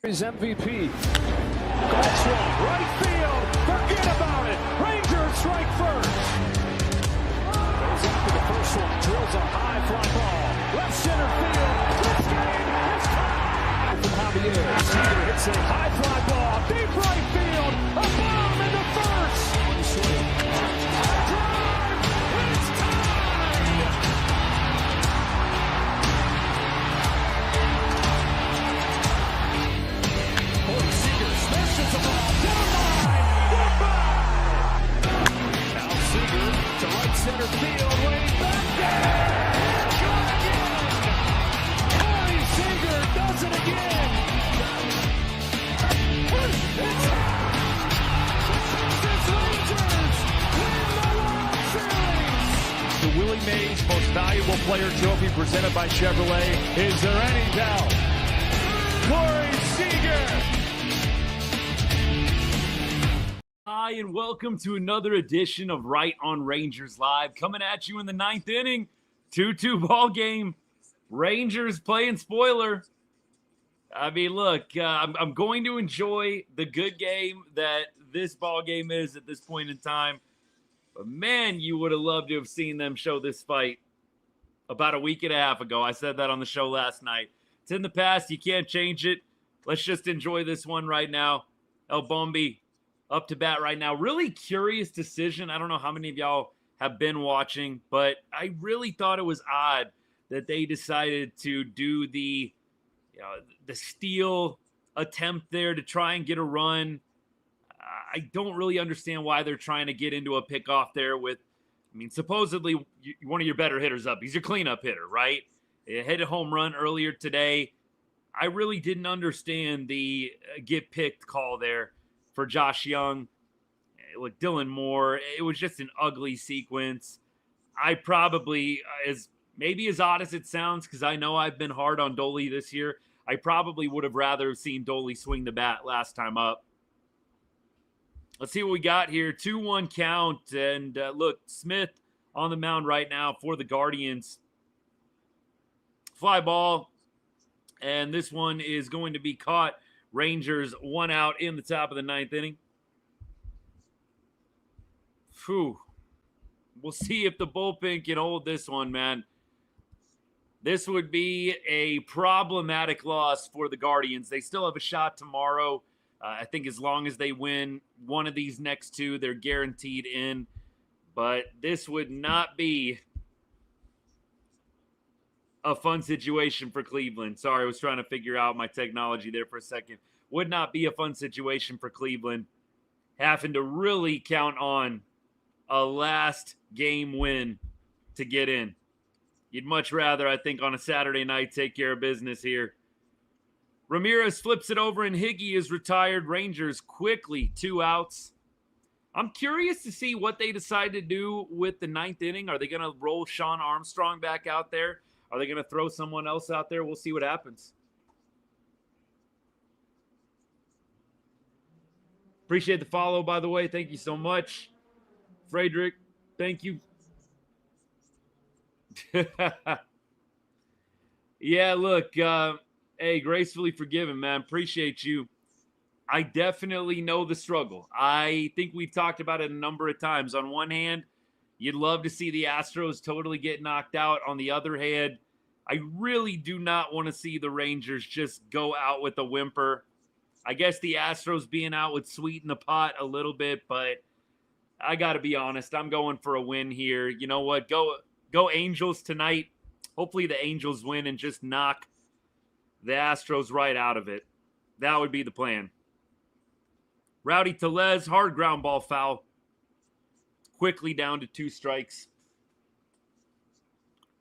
His MVP. Golfs one, right field. Forget about it. Rangers strike first. Goes after the first one. Drills a high fly ball. Left center field. This game is tied. From Javier. Seager hits a high fly ball. Deep right field. A bomb into first. One swing. Drive. It's tied. Seager smashes the ball down the line. Goodbye. Now Seager to right center field. Way back there. Shot again. Corey Seager does it again. It's Rangers win the World Series. The Willie Mays Most Valuable Player Trophy presented by Chevrolet. Is there any doubt? Corey Seager. Hi, and welcome to another edition of Right on Rangers Live. Coming at you in the ninth inning. 2-2 ball game. Rangers playing spoiler. I mean, look, I'm going to enjoy the good game that this ball game is at this point in time. But, man, you would have loved to have seen them show this fight about a week and a half ago. I said that on the show last night. It's in the past. You can't change it. Let's just enjoy this one right now. El Bombi up to bat right now. Really curious decision. I don't know how many of y'all have been watching, but I really thought it was odd that they decided to do the steal attempt there to try and get a run. I don't really understand why they're trying to get into a pickoff there with, I mean, supposedly one of your better hitters up. He's your cleanup hitter, right? He hit a home run earlier today. I really didn't understand the get picked call there for Josh Young. With Dylan Moore, it was just an ugly sequence. I probably, as odd as it sounds, because I know I've been hard on Dolly this year, I probably would have rather seen Dolly swing the bat last time up. Let's see what we got here. 2-1 count, and look, Smith on the mound right now for the Guardians. Fly ball, and this one is going to be caught. Rangers 1 out in the top of the ninth inning. Phew. We'll see if the bullpen can hold this one, man. This would be a problematic loss for the Guardians. They still have a shot tomorrow. I think as long as they win one of these next two, they're guaranteed in. But this would not be a fun situation for Cleveland. Sorry, I was trying to figure out my technology there for a second. Would not be a fun situation for Cleveland. Having to really count on a last game win to get in. You'd much rather, I think, on a Saturday night, take care of business here. Ramirez flips it over and Higgy is retired. Rangers quickly 2 outs. I'm curious to see what they decide to do with the ninth inning. Are they going to roll Sean Armstrong back out there? Are they going to throw someone else out there? We'll see what happens. Appreciate the follow, by the way. Thank you so much. Frederick, thank you. Yeah, look, hey, gracefully forgiven, man. Appreciate you. I definitely know the struggle. I think we've talked about it a number of times. On one hand, you'd love to see the Astros totally get knocked out. On the other hand, I really do not want to see the Rangers just go out with a whimper. I guess the Astros being out would sweeten the pot a little bit, but I got to be honest. I'm going for a win here. You know what? Go Angels tonight. Hopefully the Angels win and just knock the Astros right out of it. That would be the plan. Rowdy Tellez, hard ground ball foul. Quickly down to 2 strikes.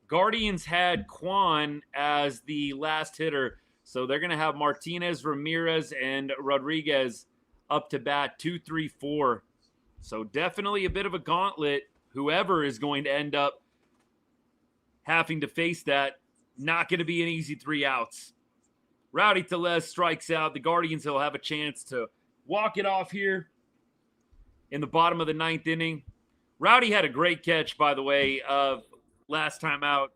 Guardians had Kwan as the last hitter, so they're going to have Martinez, Ramirez, and Rodriguez up to bat 2, 3, 4. So definitely a bit of a gauntlet. Whoever is going to end up having to face that, not going to be an easy 3 outs. Rowdy Tellez strikes out. The Guardians will have a chance to walk it off here in the bottom of the ninth inning. Rowdy had a great catch, by the way, last time out.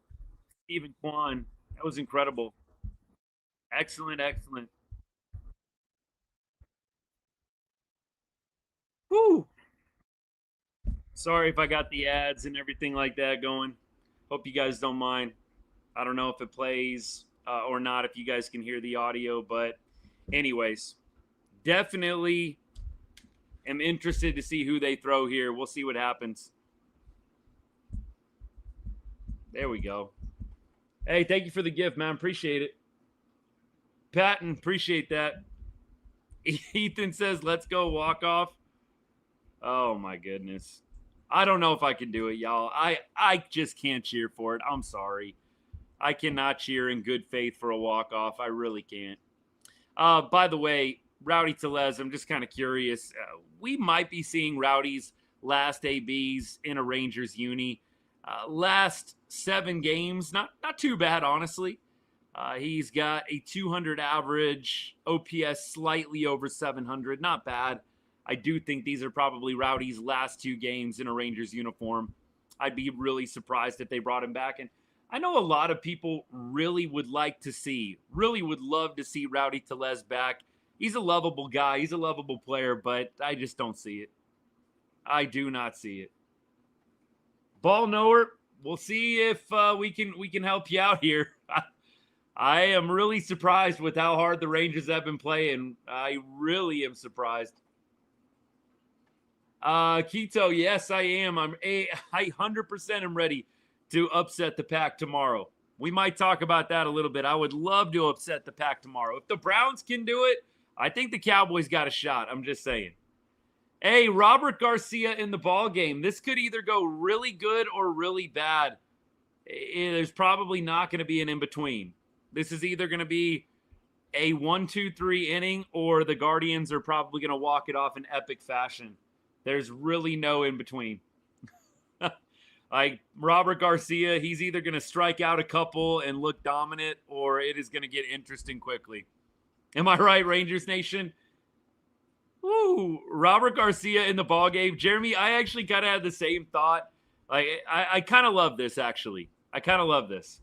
Stephen Kwan. That was incredible. Excellent, excellent. Whew. Sorry if I got the ads and everything like that going. Hope you guys don't mind. I don't know if it plays or not, if you guys can hear the audio. But anyways, definitely am interested to see who they throw here. We'll see what happens. There we go. Hey, thank you for the gift, man. Appreciate it. Patton, appreciate that. Ethan says, let's go walk off. Oh, my goodness. I don't know if I can do it, y'all. I just can't cheer for it. I'm sorry. I cannot cheer in good faith for a walk-off. I really can't. By the way, Rowdy Tellez, I'm just kind of curious. We might be seeing Rowdy's last ABs in a Rangers uni. Last 7 games, not too bad, honestly. He's got a 200 average, OPS slightly over 700. Not bad. I do think these are probably Rowdy's last 2 games in a Rangers uniform. I'd be really surprised if they brought him back. And I know a lot of people really would love to see Rowdy Tellez back. He's a lovable guy. He's a lovable player, but I just don't see it. I do not see it. Ball knower, we'll see if we can help you out here. I am really surprised with how hard the Rangers have been playing. I really am surprised. Keto, yes, I am. I 100% am ready to upset the Pack tomorrow. We might talk about that a little bit. I would love to upset the Pack tomorrow. If the Browns can do it, I think the Cowboys got a shot. I'm just saying. Hey, Robert Garcia in the ball game. This could either go really good or really bad. There's probably not going to be an in-between. This is either going to be a 1-2-3 inning, or the Guardians are probably going to walk it off in epic fashion. There's really no in-between. Like Robert Garcia, he's either going to strike out a couple and look dominant, or it is going to get interesting quickly. Am I right, Rangers Nation? Ooh, Robert Garcia in the ball game. Jeremy, I actually kind of had the same thought. Like, I kind of love this, actually. I kind of love this.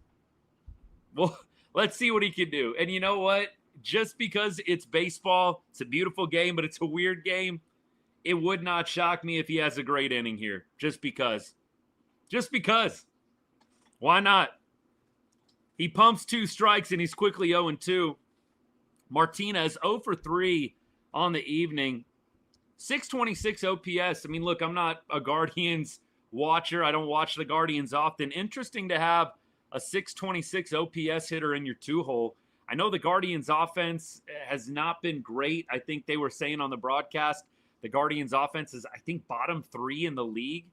Well, let's see what he can do. And you know what? Just because it's baseball, it's a beautiful game, but it's a weird game, it would not shock me if he has a great inning here. Just because. Just because. Why not? He pumps 2 strikes, and he's quickly 0-2. Martinez 0 for 3 on the evening. 626 OPS. I mean, look, I'm not a Guardians watcher. I don't watch the Guardians often. Interesting to have a 626 OPS hitter in your 2-hole. I know the Guardians offense has not been great. I think they were saying on the broadcast, the Guardians offense is, I think, bottom 3 in the league.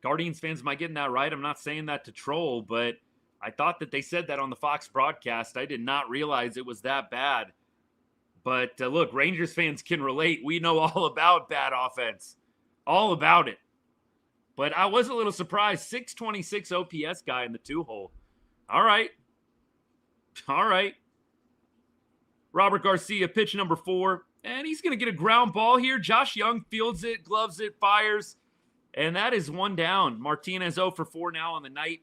Guardians fans might get that right. I'm not saying that to troll, but I thought that they said that on the Fox broadcast. I did not realize it was that bad. But look, Rangers fans can relate. We know all about bad offense. All about it. But I was a little surprised. 626 OPS guy in the 2-hole. All right. All right. Robert Garcia, pitch number 4. And he's going to get a ground ball here. Josh Young fields it, gloves it, fires. And that is 1 down. Martinez 0 for 4 now on the night.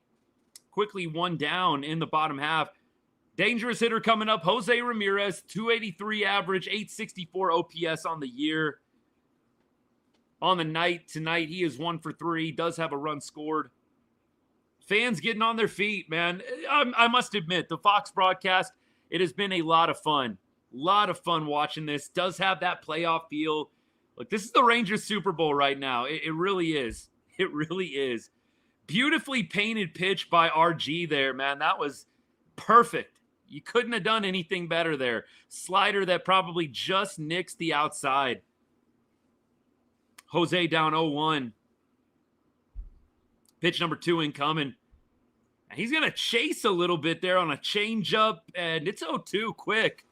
Quickly 1 down in the bottom half. Dangerous hitter coming up, Jose Ramirez, 283 average, 864 OPS on the year. On the night tonight, he is 1 for 3, does have a run scored. Fans getting on their feet, man. I must admit, the Fox broadcast, it has been a lot of fun. A lot of fun watching this. Does have that playoff feel. Look, this is the Rangers Super Bowl right now. It really is. It really is. Beautifully painted pitch by RG there, man. That was perfect. You couldn't have done anything better there. Slider that probably just nicks the outside. Jose down 0-1. Pitch number 2 incoming. He's going to chase a little bit there on a changeup, and it's 0-2 quick.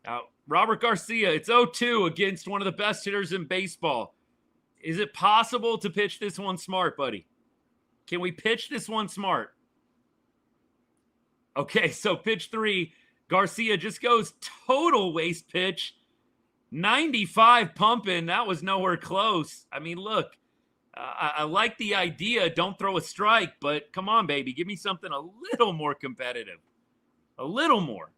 Now, Robert Garcia, it's 0-2 against one of the best hitters in baseball. Is it possible to pitch this one smart, buddy? Can we pitch this one smart? Okay, so pitch 3, Garcia just goes total waste pitch. 95 pumping. That was nowhere close. I mean, look, I like the idea. Don't throw a strike, but come on, baby. Give me something a little more competitive. A little more.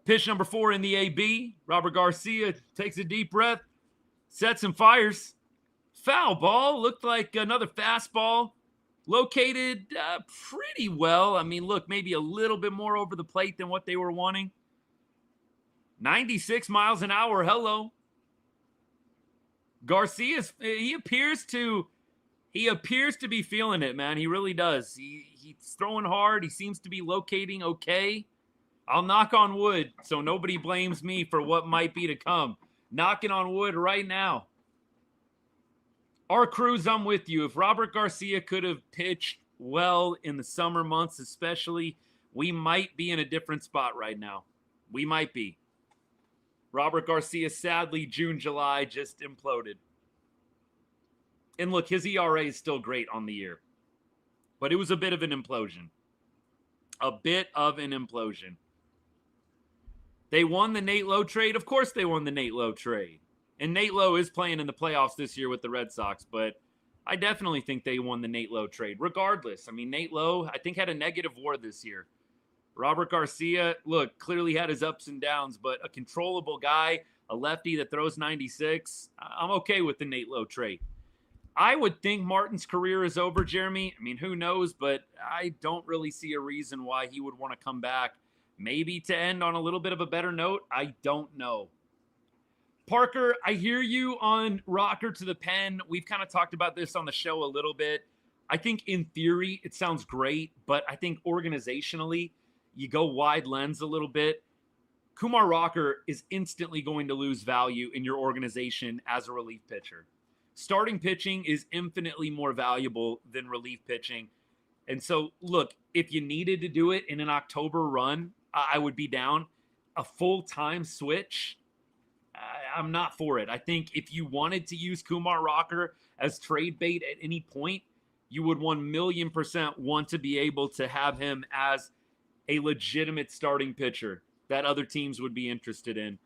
Pitch number 4 in the AB. Robert Garcia takes a deep breath, sets and fires. Foul ball. Looked like another fastball. Located pretty well. I mean, look, maybe a little bit more over the plate than what they were wanting. 96 miles an hour. Hello. Garcia, he appears to be feeling it, man. He really does. He's throwing hard. He seems to be locating okay. I'll knock on wood so nobody blames me for what might be to come. Knocking on wood right now. Our Cruz, I'm with you. If Robert Garcia could have pitched well in the summer months especially, we might be in a different spot right now. We might be. Robert Garcia, sadly, June, July, just imploded. And look, his ERA is still great on the year. But it was a bit of an implosion. A bit of an implosion. They won the Nate Lowe trade. Of course they won the Nate Lowe trade. And Nate Lowe is playing in the playoffs this year with the Red Sox, but I definitely think they won the Nate Lowe trade. Regardless, I mean, Nate Lowe, I think, had a negative WAR this year. Robert Garcia, look, clearly had his ups and downs, but a controllable guy, a lefty that throws 96, I'm okay with the Nate Lowe trade. I would think Martin's career is over, Jeremy. I mean, who knows, but I don't really see a reason why he would want to come back. Maybe to end on a little bit of a better note. I don't know. Parker, I hear you on Rocker to the Pen. We've kind of talked about this on the show a little bit. I think in theory it sounds great, but I think organizationally you go wide lens a little bit. Kumar Rocker is instantly going to lose value in your organization as a relief pitcher. Starting pitching is infinitely more valuable than relief pitching. And so, look, if you needed to do it in an October run, I would be down. A full-time switch, I'm not for it. I think if you wanted to use Kumar Rocker as trade bait at any point, you would 1,000,000% want to be able to have him as a legitimate starting pitcher that other teams would be interested in.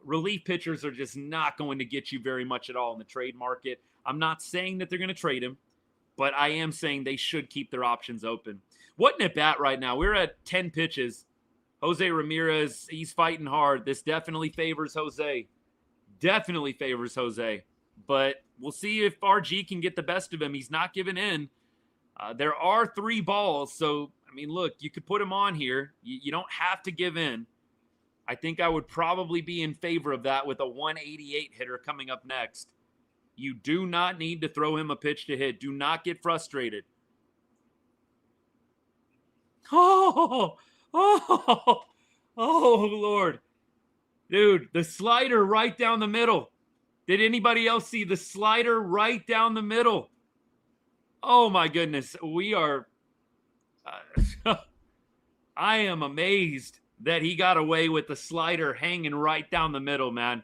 Relief pitchers are just not going to get you very much at all in the trade market. I'm not saying that they're going to trade him, but I am saying they should keep their options open. What an at-bat right now. We're at 10 pitches. Jose Ramirez, he's fighting hard. This definitely favors Jose. Definitely favors Jose. But we'll see if RG can get the best of him. He's not giving in. There are 3 balls, so, I mean, look, you could put him on here. You don't have to give in. I think I would probably be in favor of that with a 188 hitter coming up next. You do not need to throw him a pitch to hit. Do not get frustrated. Oh, Lord. Dude, the slider right down the middle. Did anybody else see the slider right down the middle? Oh, my goodness. We are... I am amazed that he got away with the slider hanging right down the middle, man.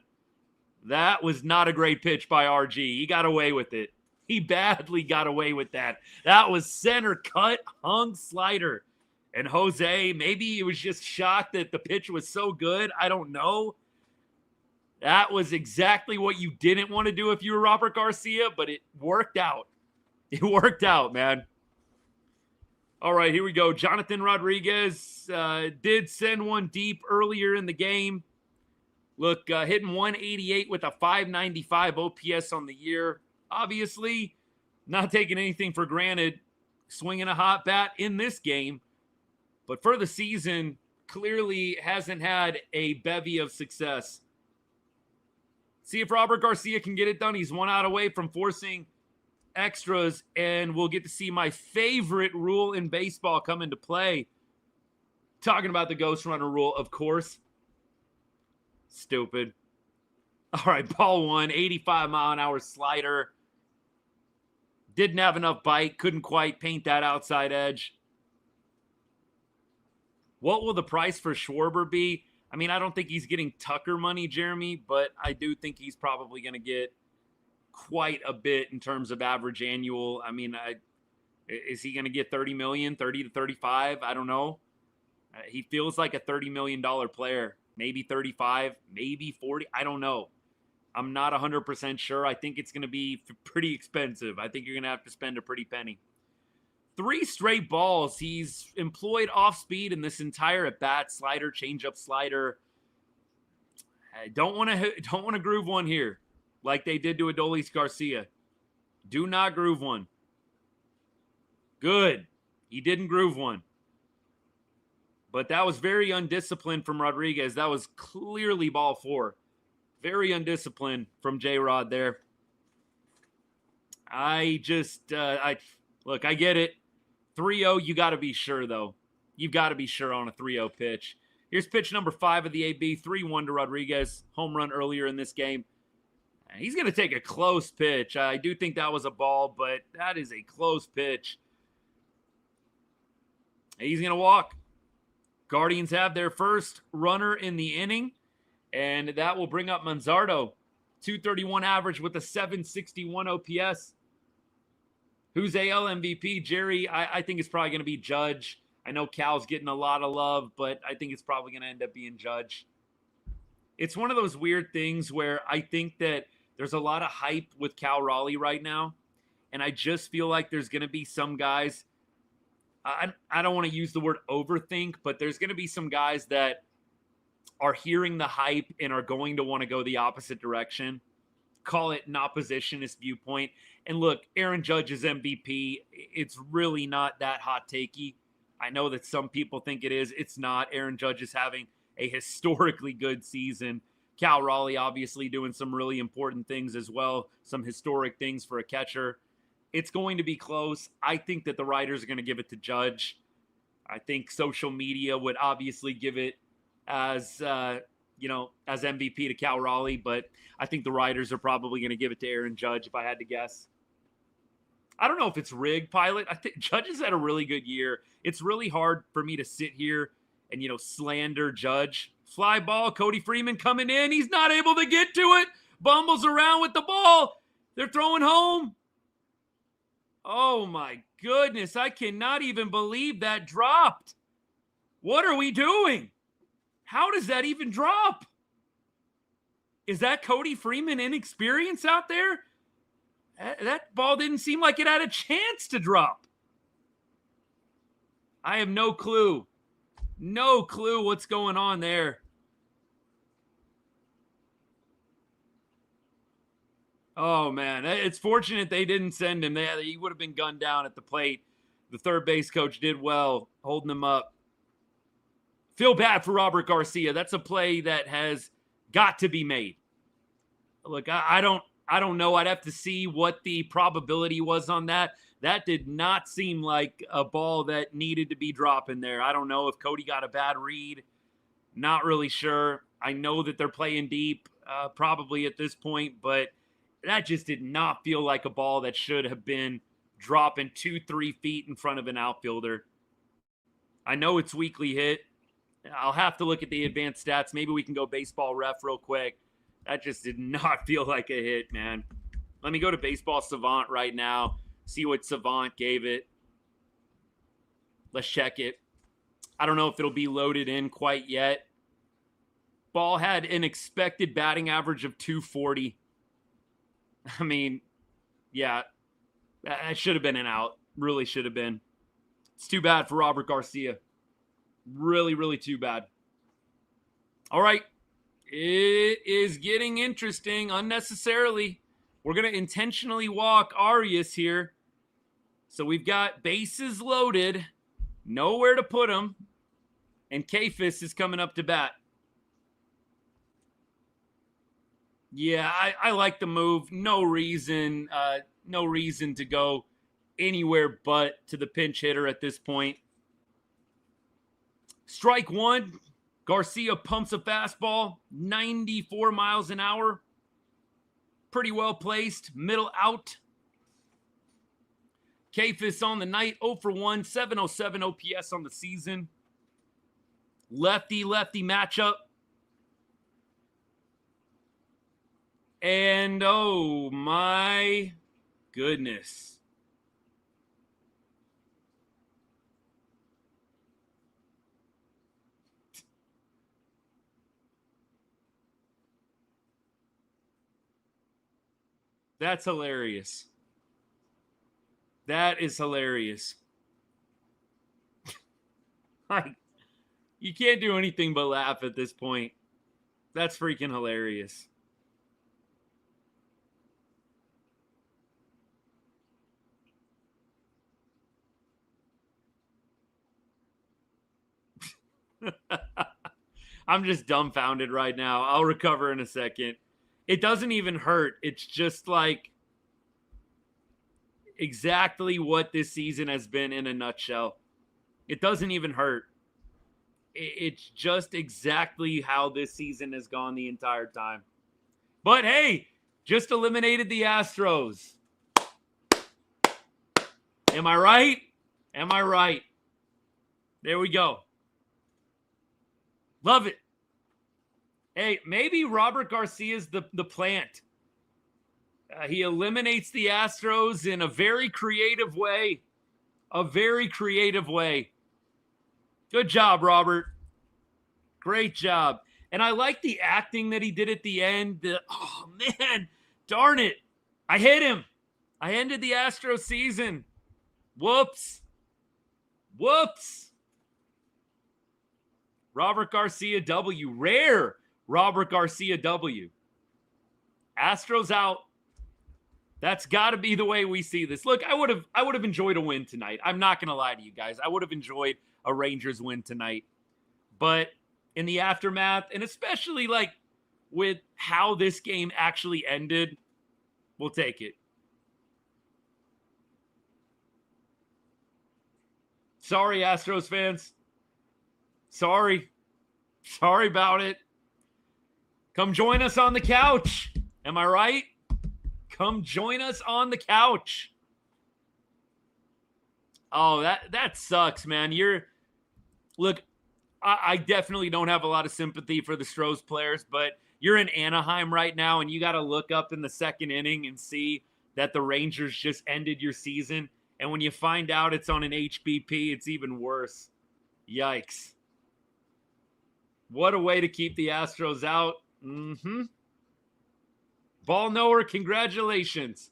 That was not a great pitch by RG. He got away with it. He badly got away with that. That was center cut, hung slider. And Jose, maybe he was just shocked that the pitch was so good. I don't know. That was exactly what you didn't want to do if you were Robert Garcia, but it worked out. It worked out, man. All right, here we go. Jonathan Rodriguez did send one deep earlier in the game. Look, hitting 188 with a 595 OPS on the year. Obviously, not taking anything for granted. Swinging a hot bat in this game. But for the season, clearly hasn't had a bevy of success. See if Robert Garcia can get it done. He's 1 out away from forcing extras, and we'll get to see my favorite rule in baseball come into play. Talking about the ghost runner rule, of course. Stupid. All right, ball 1, 85-mile-an-hour slider. Didn't have enough bite. Couldn't quite paint that outside edge. What will the price for Schwarber be? I mean, I don't think he's getting Tucker money, Jeremy, but I do think he's probably going to get quite a bit in terms of average annual. I mean, is he going to get 30 million, 30 to 35? I don't know. He feels like a $30 million player, maybe 35, maybe 40. I don't know. I'm not 100% sure. I think it's going to be pretty expensive. I think you're going to have to spend a pretty penny. 3 straight balls. He's employed off speed in this entire at bat. Slider, changeup, slider. I don't want to groove one here like they did to Adolis Garcia. Do not groove one. Good. He didn't groove one. But that was very undisciplined from Rodriguez. That was clearly ball 4. Very undisciplined from J-Rod there. I get it. 3-0, you got to be sure, though. You've got to be sure on a 3-0 pitch. Here's pitch number 5 of the AB, 3-1 to Rodriguez. Home run earlier in this game. He's going to take a close pitch. I do think that was a ball, but that is a close pitch. He's going to walk. Guardians have their first runner in the inning, and that will bring up Manzardo. 231 average with a 761 OPS. Who's AL MVP? Jerry, I think it's probably going to be Judge. I know Cal's getting a lot of love, but I think it's probably going to end up being Judge. It's one of those weird things where I think that there's a lot of hype with Cal Raleigh right now, and I just feel like there's going to be some guys, I don't want to use the word overthink, but there's going to be some guys that are hearing the hype and are going to want to go the opposite direction. Call it an oppositionist viewpoint. And look, Aaron Judge is MVP. It's really not that hot takey. I know that some people think it is. It's not. Aaron Judge is having a historically good season. Cal Raleigh obviously doing some really important things as well, some historic things for a catcher. It's going to be close. I think that the writers are going to give it to Judge. I think social media would obviously give it as as MVP to Cal Raleigh, but I think the writers are probably going to give it to Aaron Judge if I had to guess. I don't know if it's rigged, Pilot. I think Judge has had a really good year. It's really hard for me to sit here and, slander Judge. Fly ball, Cody Freeman coming in. He's not able to get to it. Bumbles around with the ball. They're throwing home. Oh, my goodness. I cannot even believe that dropped. What are we doing? How does that even drop? Is that Cody Freeman inexperience out there? That ball didn't seem like it had a chance to drop. I have no clue. No clue what's going on there. Oh, man. It's fortunate they didn't send him. He would have been gunned down at the plate. The third base coach did well, holding him up. Feel bad for Robert Garcia. That's a play that has got to be made. Look, I don't know. I'd have to see what the probability was on that. That did not seem like a ball that needed to be dropping there. I don't know if Cody got a bad read. Not really sure. I know that they're playing deep probably at this point, but that just did not feel like a ball that should have been dropping 2-3 feet in front of an outfielder. I know it's weakly hit. I'll have to look at the advanced stats. Maybe we can go baseball ref real quick. That just did not feel like a hit, man. Let me go to Baseball Savant right now, see what Savant gave it. Let's check it. I don't know if it'll be loaded in quite yet. Ball had an expected batting average of 240. I mean, yeah, that should have been an out. Really should have been. It's too bad for Robert Garcia. Really, really too bad. All right. It is getting interesting unnecessarily. We're going to intentionally walk Arias here. So we've got bases loaded, nowhere to put them, and Kafis is coming up to bat. Yeah, I like the move. No reason to go anywhere but to the pinch hitter at this point. Strike one. Garcia pumps a fastball, 94 miles an hour. Pretty well placed, middle out. Kafis on the night, 0 for 1, 707 OPS on the season. Lefty-lefty matchup. And oh my goodness. That's hilarious. That is hilarious. Like, you can't do anything but laugh at this point. That's freaking hilarious. I'm just dumbfounded right now. I'll recover in a second. It doesn't even hurt. It's just like exactly what this season has been in a nutshell. It doesn't even hurt. It's just exactly how this season has gone the entire time. But hey, just eliminated the Astros. Am I right? Am I right? There we go. Love it. Hey, maybe Robert Garcia's the plant. He eliminates the Astros in a very creative way. A very creative way. Good job, Robert. Great job. And I like the acting that he did at the end. Oh, man. Darn it. I hit him. I ended the Astros season. Whoops. Whoops. Robert Garcia W. Rare Robert Garcia W. Astros out. That's got to be the way we see this. Look, I would have enjoyed a win tonight. I'm not going to lie to you guys. I would have enjoyed a Rangers win tonight. But in the aftermath, and especially like with how this game actually ended, we'll take it. Sorry, Astros fans. Sorry. Sorry about it. Come join us on the couch. Am I right? Come join us on the couch. Oh, that sucks, man. Look, I definitely don't have a lot of sympathy for the Stros players, but you're in Anaheim right now, and you got to look up in the second inning and see that the Rangers just ended your season. And when you find out it's on an HBP, it's even worse. Yikes. What a way to keep the Astros out. Ball knower, congratulations.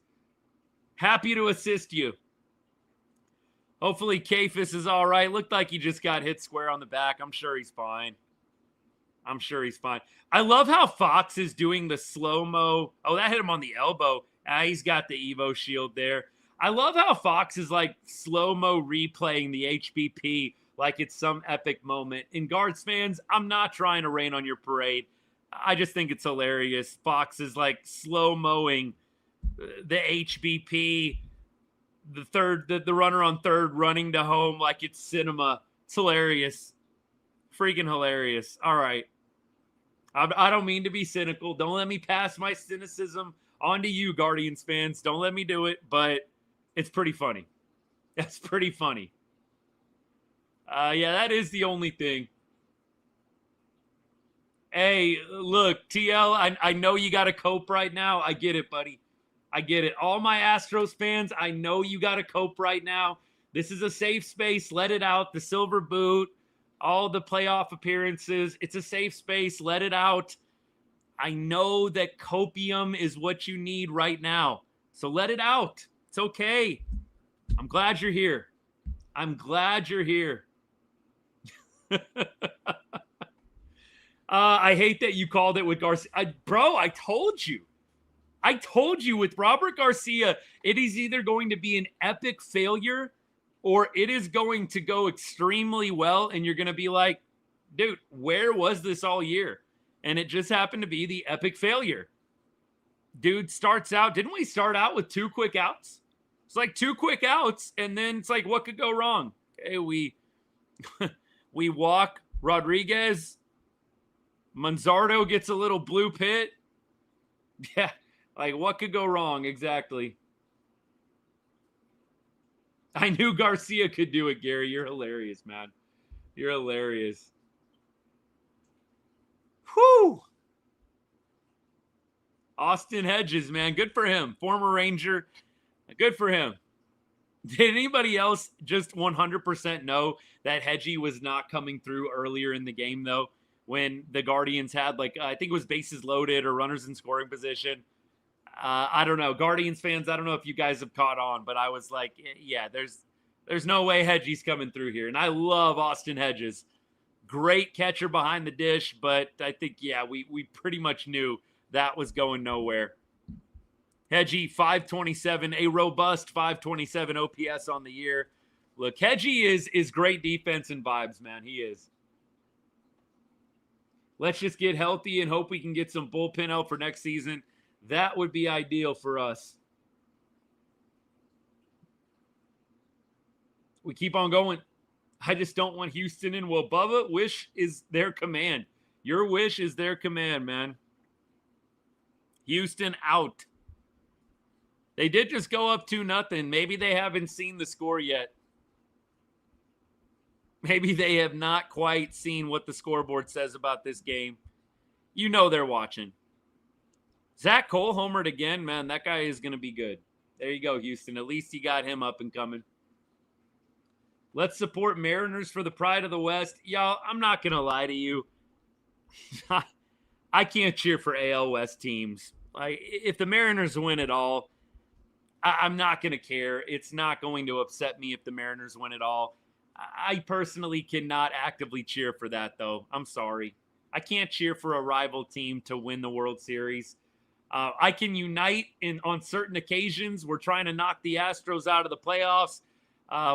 Happy to assist you. Hopefully Kafis is all right. Looked like he just got hit square on the back. I'm sure he's fine. I'm sure he's fine. I love how Fox is doing the slow-mo. Oh, that hit him on the elbow. He's got the Evo shield there. I love how Fox is like slow-mo replaying the HBP like it's some epic moment. And Guards fans, I'm not trying to rain on your parade. I just think it's hilarious. Fox is like slow-moing the HBP, the runner on third running to home like it's cinema. It's hilarious. Freaking hilarious. All right. I don't mean to be cynical. Don't let me pass my cynicism on to you, Guardians fans. Don't let me do it, but it's pretty funny. That's pretty funny. Yeah, that is the only thing. Hey, look, TL, I know you got to cope right now. I get it, buddy. I get it. All my Astros fans, I know you got to cope right now. This is a safe space. Let it out. The silver boot, all the playoff appearances. It's a safe space. Let it out. I know that copium is what you need right now. So let it out. It's okay. I'm glad you're here. I'm glad you're here. I hate that you called it with Garcia. Bro, I told you. I told you with Robert Garcia, it is either going to be an epic failure or it is going to go extremely well. And you're going to be like, dude, where was this all year? And it just happened to be the epic failure. Dude starts out. Didn't we start out with 2 quick outs? It's like 2 quick outs. And then it's like, what could go wrong? Hey, we walk Rodriguez. Manzardo gets a little blue pit. Yeah, like what could go wrong? Exactly. I knew Garcia could do it, Gary. You're hilarious, man. You're hilarious. Whew. Austin Hedges, man. Good for him. Former Ranger. Good for him. Did anybody else just 100% know that Hedgie was not coming through earlier in the game, though? When the Guardians had, like, I think it was bases loaded or runners in scoring position. I don't know. Guardians fans, I don't know if you guys have caught on, but I was like, yeah, There's no way Hedgie's coming through here. And I love Austin Hedges. Great catcher behind the dish, but I think, yeah, we pretty much knew that was going nowhere. Hedgie, 527, a robust 527 OPS on the year. Look, Hedgie is great defense and vibes, man. He is. Let's just get healthy and hope we can get some bullpen help for next season. That would be ideal for us. We keep on going. I just don't want Houston in. Well, Bubba, wish is their command. Your wish is their command, man. Houston out. They did just go up 2-0. Maybe they haven't seen the score yet. Maybe they have not quite seen what the scoreboard says about this game. You know they're watching. Zach Cole homered again. Man, that guy is going to be good. There you go, Houston. At least you got him up and coming. Let's support Mariners for the pride of the West. Y'all, I'm not going to lie to you. I can't cheer for AL West teams. If the Mariners win it all, I'm not going to care. It's not going to upset me if the Mariners win it all. I personally cannot actively cheer for that, though. I'm sorry. I can't cheer for a rival team to win the World Series. I can unite on certain occasions. We're trying to knock the Astros out of the playoffs.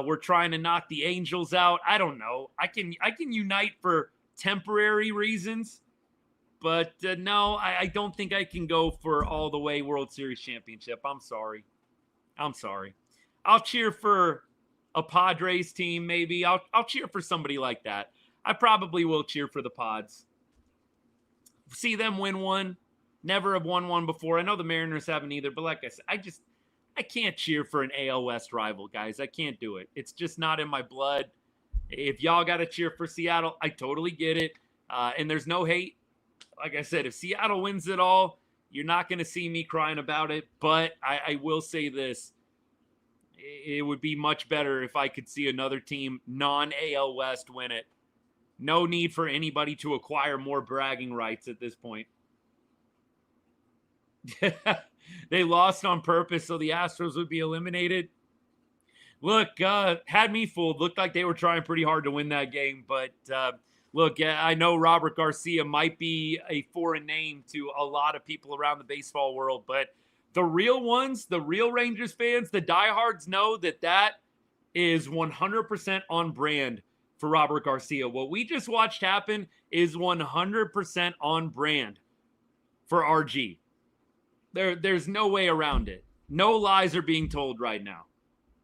We're trying to knock the Angels out. I don't know. I can unite for temporary reasons, but no, I don't think I can go for all the way World Series championship. I'm sorry. I'll cheer for a Padres team, maybe. I'll cheer for somebody like that. I probably will cheer for the Pods. See them win one. Never have won one before. I know the Mariners haven't either, but like I said, I can't cheer for an AL West rival, guys. I can't do it. It's just not in my blood. If y'all got to cheer for Seattle, I totally get it. And there's no hate. Like I said, if Seattle wins it all, you're not going to see me crying about it. But I will say this. It would be much better if I could see another team, non-AL West, win it. No need for anybody to acquire more bragging rights at this point. They lost on purpose so the Astros would be eliminated. Look, had me fooled. Looked like they were trying pretty hard to win that game. But look, I know Robert Garcia might be a foreign name to a lot of people around the baseball world. But the real ones, the real Rangers fans, the diehards know that is 100% on brand for Robert Garcia. What we just watched happen is 100% on brand for RG. There's no way around it. No lies are being told right now.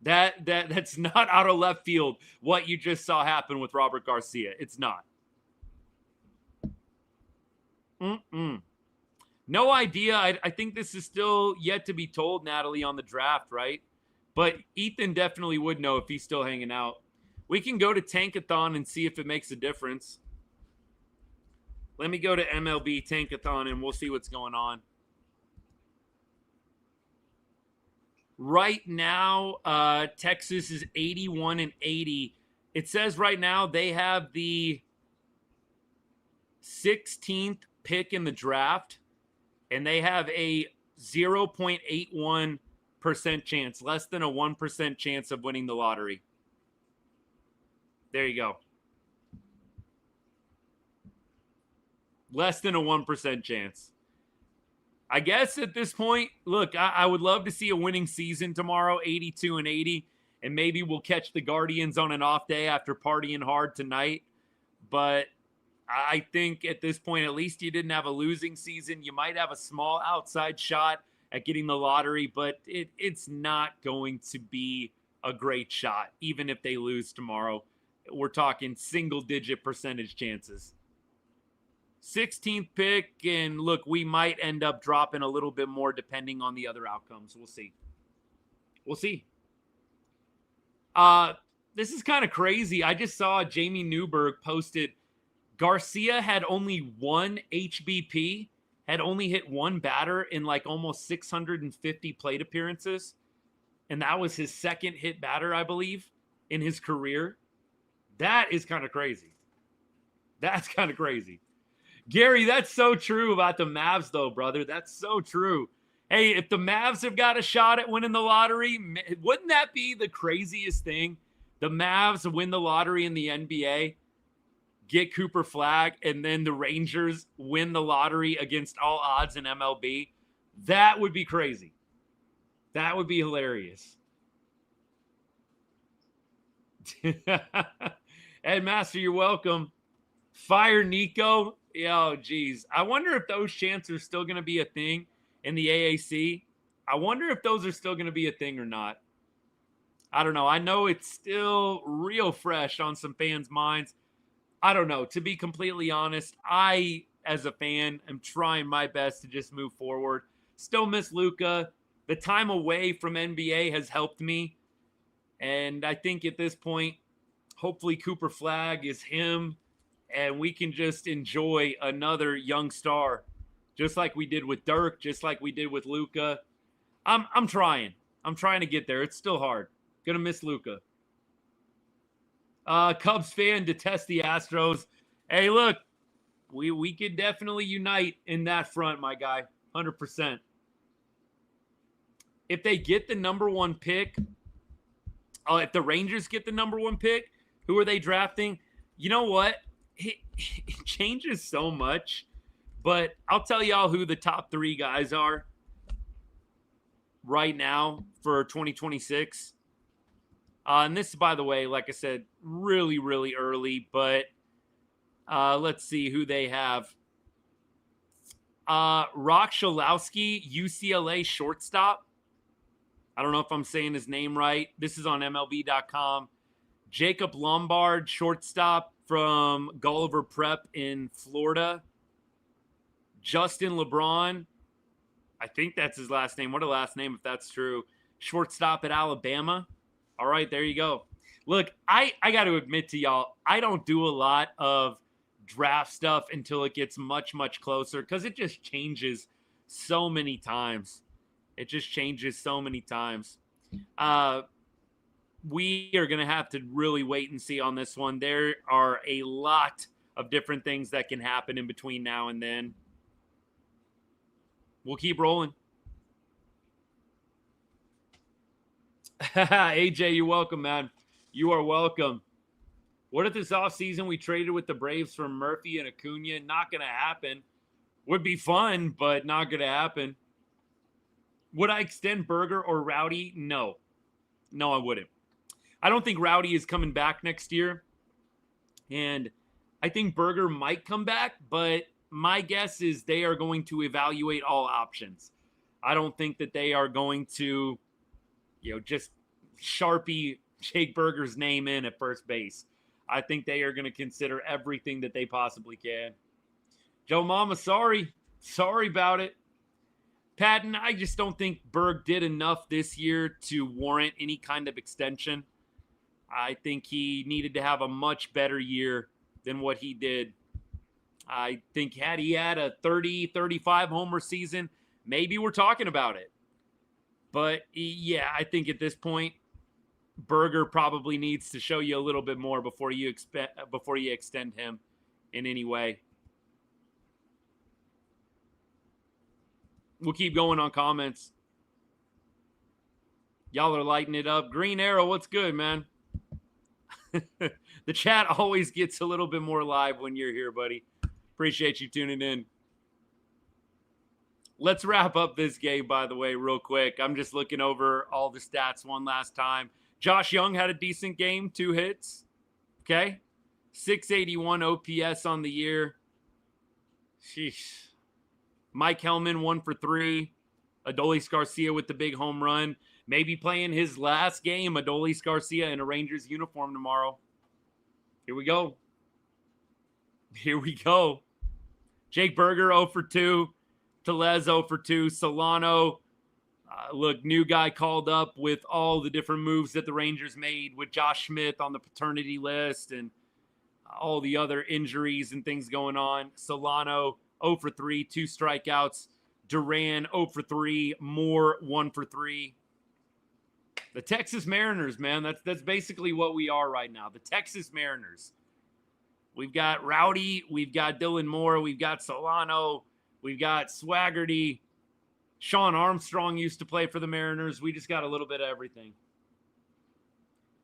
That's not out of left field what you just saw happen with Robert Garcia. It's not. No idea. I think this is still yet to be told, Natalie, on the draft, right? But Ethan definitely would know if he's still hanging out. We can go to Tankathon and see if it makes a difference. Let me go to MLB Tankathon and we'll see what's going on. Right now, Texas is 81-80. It says right now they have the 16th pick in the draft, and they have a 0.81% chance, less than a 1% chance of winning the lottery. There you go. Less than a 1% chance. I guess at this point, look, I would love to see a winning season tomorrow, 82-80, and maybe we'll catch the Guardians on an off day after partying hard tonight. But I think at this point, at least you didn't have a losing season. You might have a small outside shot at getting the lottery, but it's not going to be a great shot, even if they lose tomorrow. We're talking single-digit percentage chances. 16th pick, and look, we might end up dropping a little bit more depending on the other outcomes. We'll see. This is kind of crazy. I just saw Jamie Newberg posted Garcia had only one HBP, had only hit one batter in like almost 650 plate appearances, and that was his second hit batter, I believe, in his career. That is kind of crazy. That's kind of crazy. Gary, that's so true about the Mavs, though, brother. That's so true. Hey, if the Mavs have got a shot at winning the lottery, wouldn't that be the craziest thing? The Mavs win the lottery in the NBA, get Cooper Flagg, and then the Rangers win the lottery against all odds in MLB. That would be crazy. That would be hilarious. Ed Master, you're welcome. Fire Nico. Oh, geez. I wonder if those chants are still going to be a thing in the AAC. I wonder if those are still going to be a thing or not. I don't know. I know it's still real fresh on some fans' minds. I don't know. To be completely honest, I, as a fan, am trying my best to just move forward. Still miss Luka. The time away from NBA has helped me. And I think at this point, hopefully Cooper Flagg is him, and we can just enjoy another young star, just like we did with Dirk, just like we did with Luka. I'm trying. I'm trying to get there. It's still hard. Gonna miss Luka. Cubs fan detest the Astros. Hey, look, we could definitely unite in that front, my guy. 100%. If they get the number one pick, if the Rangers get the number one pick, who are they drafting? You know what? It changes so much, but I'll tell y'all who the top 3 guys are right now for 2026. And this, by the way, like I said, really, really early, but let's see who they have. Rock Shalowski, UCLA shortstop. I don't know if I'm saying his name right. This is on MLB.com. Jacob Lombard, shortstop from Gulliver Prep in Florida. Justin LeBron, I think that's his last name. What a last name if that's true. Shortstop at Alabama. All right, there you go. Look, I got to admit to y'all, I don't do a lot of draft stuff until it gets much, much closer because it just changes so many times. It just changes so many times. We are going to have to really wait and see on this one. There are a lot of different things that can happen in between now and then. We'll keep rolling. AJ, you're welcome, man. You are welcome. What if this offseason we traded with the Braves for Murphy and Acuna? Not going to happen. Would be fun, but not going to happen. Would I extend Berger or Rowdy? No. No, I wouldn't. I don't think Rowdy is coming back next year. And I think Berger might come back, but my guess is they are going to evaluate all options. I don't think that they are going to, just Sharpie Jake Berger's name in at first base. I think they are going to consider everything that they possibly can. Joe Mama, sorry. Sorry about it. Patton, I just don't think Berg did enough this year to warrant any kind of extension. I think he needed to have a much better year than what he did. I think had he had a 30, 35 homer season, maybe we're talking about it. But, yeah, I think at this point, Berger probably needs to show you a little bit more before you extend him in any way. We'll keep going on comments. Y'all are lighting it up. Green Arrow, what's good, man? The chat always gets a little bit more live when you're here, buddy. Appreciate you tuning in. Let's wrap up this game, by the way, real quick. I'm just looking over all the stats one last time. Josh Young had a decent game, 2 hits. Okay. 681 OPS on the year. Sheesh. Mike Hellman, 1 for 3. Adolis Garcia with the big home run. Maybe playing his last game, Adolis Garcia in a Rangers uniform tomorrow. Here we go. Here we go. Jake Berger, 0 for 2. Tellez, 0 for 2. Solano, look, new guy called up with all the different moves that the Rangers made with Josh Smith on the paternity list and all the other injuries and things going on. Solano, 0 for 3, 2 strikeouts. Duran, 0 for 3. Moore, 1 for 3. The Texas Mariners, man, that's basically what we are right now. The Texas Mariners. We've got Rowdy, we've got Dylan Moore, we've got Solano, we've got Swaggerty. Sean Armstrong used to play for the Mariners. We just got a little bit of everything.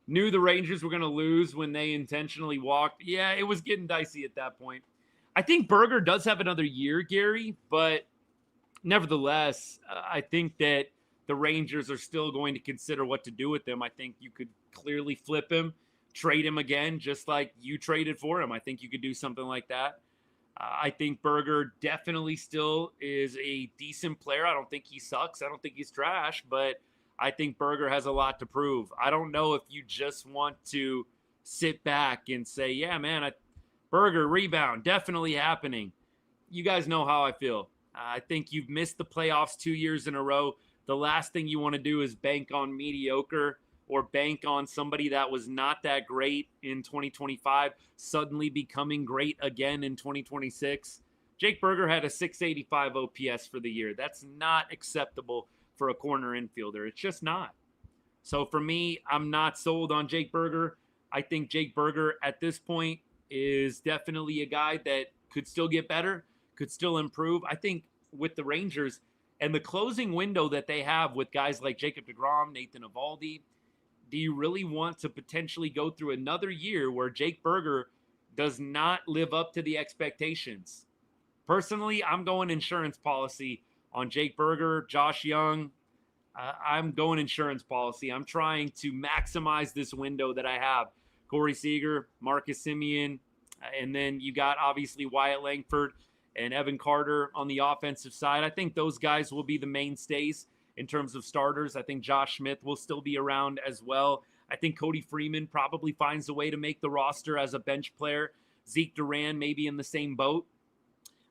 knew the Rangers were going to lose when they intentionally walked. Yeah, it was getting dicey at that point. I think Berger does have another year, Gary, but nevertheless, I think that the Rangers are still going to consider what to do with him. I think you could clearly flip him, trade him again, just like you traded for him. I think you could do something like that. I think Berger definitely still is a decent player. I don't think he sucks. I don't think he's trash, but I think Berger has a lot to prove. I don't know if you just want to sit back and say, yeah, man, Berger rebound, definitely happening. You guys know how I feel. I think you've missed the playoffs 2 years in a row. The last thing you want to do is bank on mediocre or bank on somebody that was not that great in 2025 suddenly becoming great again in 2026. Jake Berger had a 685 OPS for the year. That's not acceptable for a corner infielder. It's just not. So for me, I'm not sold on Jake Berger. I think Jake Berger at this point is definitely a guy that could still get better, could still improve. I think with the Rangers and the closing window that they have with guys like Jacob deGrom, Nathan Eovaldi, do you really want to potentially go through another year where Jake Berger does not live up to the expectations? Personally, I'm going insurance policy on Jake Berger, Josh Young. I'm going insurance policy. I'm trying to maximize this window that I have. Corey Seager, Marcus Semien, and then you got obviously Wyatt Langford and Evan Carter on the offensive side. I think those guys will be the mainstays in terms of starters. I think Josh Smith will still be around as well. I think Cody Freeman probably finds a way to make the roster as a bench player. Zeke Duran maybe in the same boat.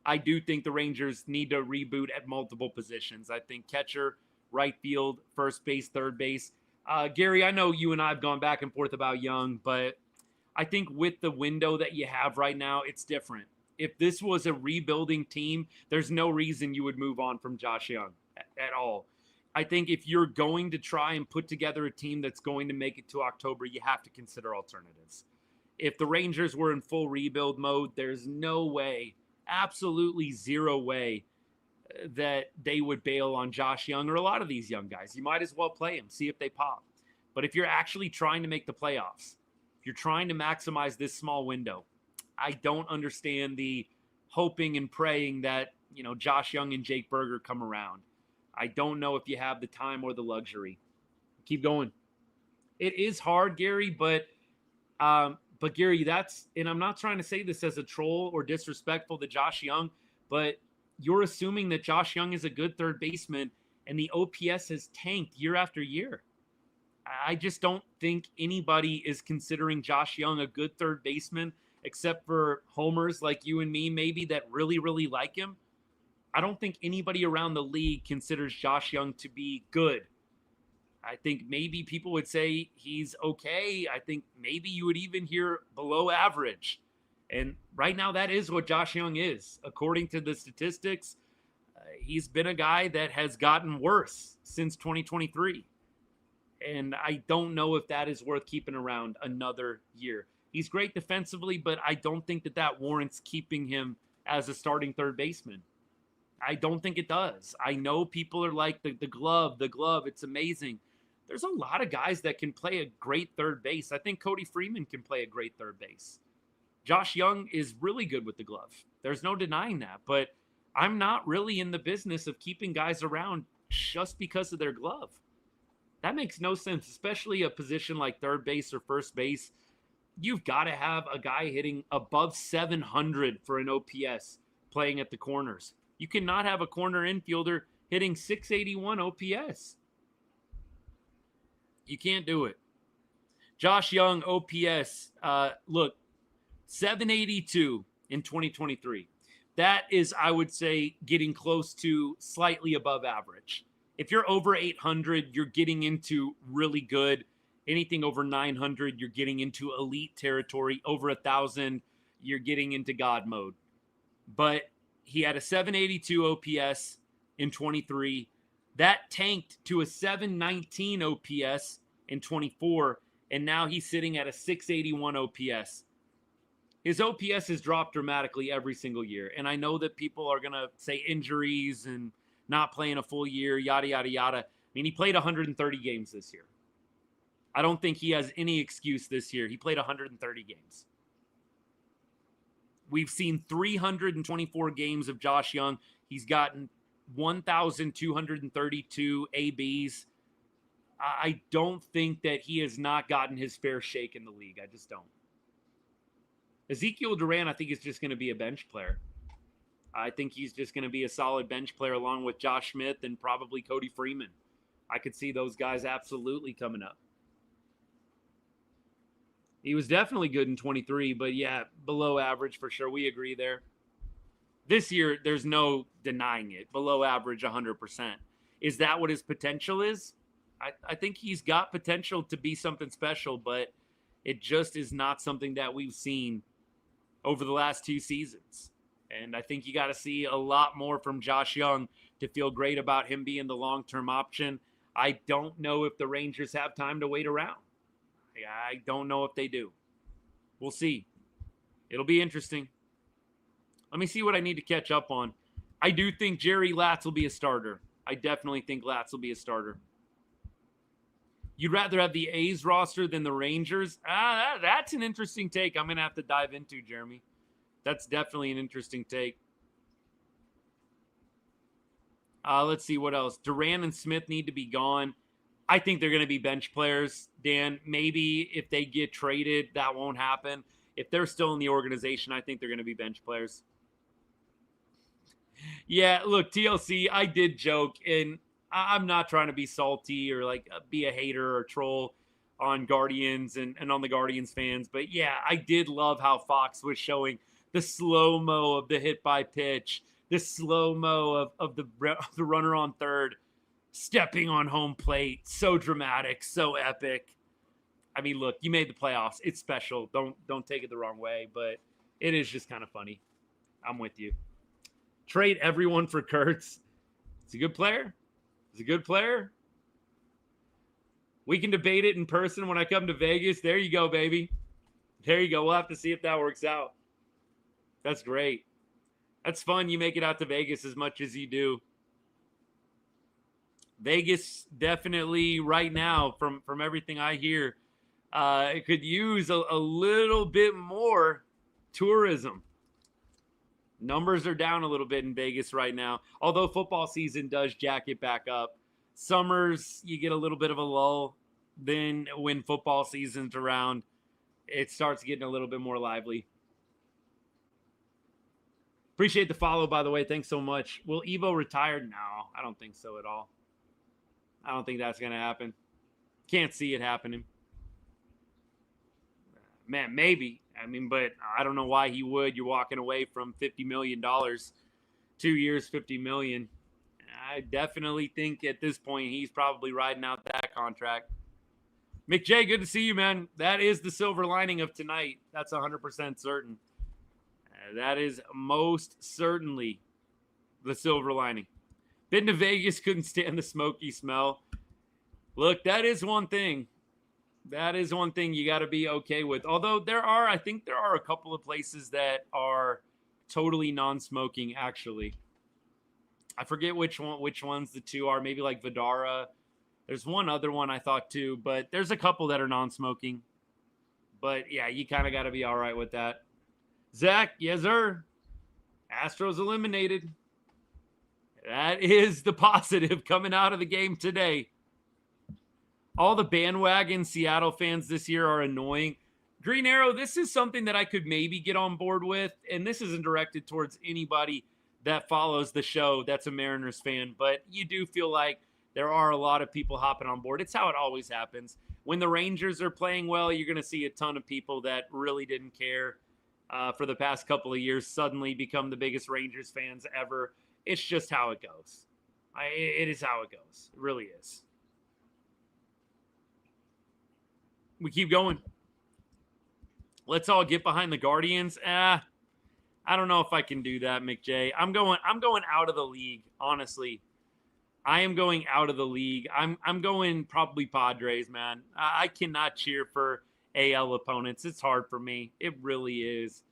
I do think the Rangers need to reboot at multiple positions. I think catcher, right field, first base, third base. Gary, I know you and I have gone back and forth about Young, but I think with the window that you have right now, it's different. If this was a rebuilding team, there's no reason you would move on from Josh Young at all. I think if you're going to try and put together a team that's going to make it to October, you have to consider alternatives. If the Rangers were in full rebuild mode, there's no way, absolutely zero way, that they would bail on Josh Young or a lot of these young guys. You might as well play them, see if they pop. But if you're actually trying to make the playoffs, if you're trying to maximize this small window, I don't understand the hoping and praying that, Josh Young and Jake Berger come around. I don't know if you have the time or the luxury. Keep going. It is hard, Gary, but Gary, and I'm not trying to say this as a troll or disrespectful to Josh Young, but you're assuming that Josh Young is a good third baseman and the OPS has tanked year after year. I just don't think anybody is considering Josh Young a good third baseman except for homers like you and me maybe that really, really like him. I don't think anybody around the league considers Josh Young to be good. I think maybe people would say he's okay. I think maybe you would even hear below average. And right now that is what Josh Young is. According to the statistics, he's been a guy that has gotten worse since 2023. And I don't know if that is worth keeping around another year. He's great defensively, but I don't think that warrants keeping him as a starting third baseman. I don't think it does. I know people are like, the glove, it's amazing. There's a lot of guys that can play a great third base. I think Cody Freeman can play a great third base. Josh Young is really good with the glove. There's no denying that. But I'm not really in the business of keeping guys around just because of their glove. That makes no sense, especially a position like third base or first base. You've got to have a guy hitting above 700 for an OPS playing at the corners. You cannot have a corner infielder hitting 681 OPS. You can't do it. Josh Young, OPS, look, 782 in 2023. That is, I would say, getting close to slightly above average. If you're over 800, you're getting into really good. Anything over 900, you're getting into elite territory. Over 1,000, you're getting into God mode. But he had a 782 OPS in 23. That tanked to a 719 OPS in 24, and now he's sitting at a 681 OPS. His OPS has dropped dramatically every single year, and I know that people are going to say injuries and not playing a full year, yada, yada, yada. I mean, he played 130 games this year. I don't think he has any excuse this year. He played 130 games. We've seen 324 games of Josh Young. He's gotten 1,232 ABs. I don't think that he has not gotten his fair shake in the league. I just don't. Ezekiel Duran, I think, is just going to be a bench player. I think he's just going to be a solid bench player along with Josh Smith and probably Cody Freeman. I could see those guys absolutely coming up. He was definitely good in 23, but yeah, below average for sure. We agree there. This year, there's no denying it. Below average 100%. Is that what his potential is? I think he's got potential to be something special, but it just is not something that we've seen over the last 2 seasons. And I think you got to see a lot more from Josh Young to feel great about him being the long-term option. I don't know if the Rangers have time to wait around. I don't know if they do. We'll see. It'll be interesting. Let me see what I need to catch up on. I do think Jerry Latz will be a starter. I definitely think Latz will be a starter. You'd rather have the A's roster than the Rangers? That's an interesting take I'm going to have to dive into, Jeremy. That's definitely an interesting take. Let's see what else. Duran and Smith need to be gone. I think they're going to be bench players, Dan. Maybe if they get traded, that won't happen. If they're still in the organization, I think they're going to be bench players. Yeah, look, TLC, I did joke, and I'm not trying to be salty or like be a hater or troll on Guardians and on the Guardians fans. But yeah, I did love how Fox was showing the slow-mo of the hit by pitch, the slow-mo of the runner on third stepping on home plate. So dramatic, so epic. I mean, look, you made the playoffs. It's special. Don't take it the wrong way, but it is just kind of funny. I'm with you. Trade everyone for Kurtz. It's a good player. He's a good player. We can debate it in person when I come to Vegas. There you go, baby. There you go. We'll have to see if that works out. That's great. That's fun. You make it out to Vegas as much as you do. Vegas definitely right now, from everything I hear, it could use a little bit more tourism. Numbers are down a little bit in Vegas right now, although football season does jack it back up. Summers, you get a little bit of a lull. Then when football season's around, it starts getting a little bit more lively. Appreciate the follow, by the way. Thanks so much. Will Evo retire? No, I don't think so at all. I don't think that's going to happen. Can't see it happening. Man, maybe. I mean, but I don't know why he would. You're walking away from $50 million. 2 years, $50 million. I definitely think at this point he's probably riding out that contract. McJ, good to see you, man. That is the silver lining of tonight. That's 100% certain. That is most certainly the silver lining. Been to Vegas, couldn't stand the smoky smell. Look, that is one thing. That is one thing you got to be okay with. Although I think there are a couple of places that are totally non-smoking, actually. I forget which ones the two are. Maybe like Vidara. There's one other one I thought too, but there's a couple that are non-smoking. But yeah, you kind of got to be all right with that. Zach, yes, sir. Astros eliminated. That is the positive coming out of the game today. All the bandwagon Seattle fans this year are annoying. Green Arrow, this is something that I could maybe get on board with, and this isn't directed towards anybody that follows the show that's a Mariners fan, but you do feel like there are a lot of people hopping on board. It's how it always happens. When the Rangers are playing well, you're going to see a ton of people that really didn't care for the past couple of years suddenly become the biggest Rangers fans ever. It's just how it goes. It is how it goes. It really is. We keep going. Let's all get behind the Guardians. I don't know if I can do that, McJ. I'm going out of the league, honestly. I am going out of the league. I'm going probably Padres, man. I cannot cheer for AL opponents. It's hard for me. It really is.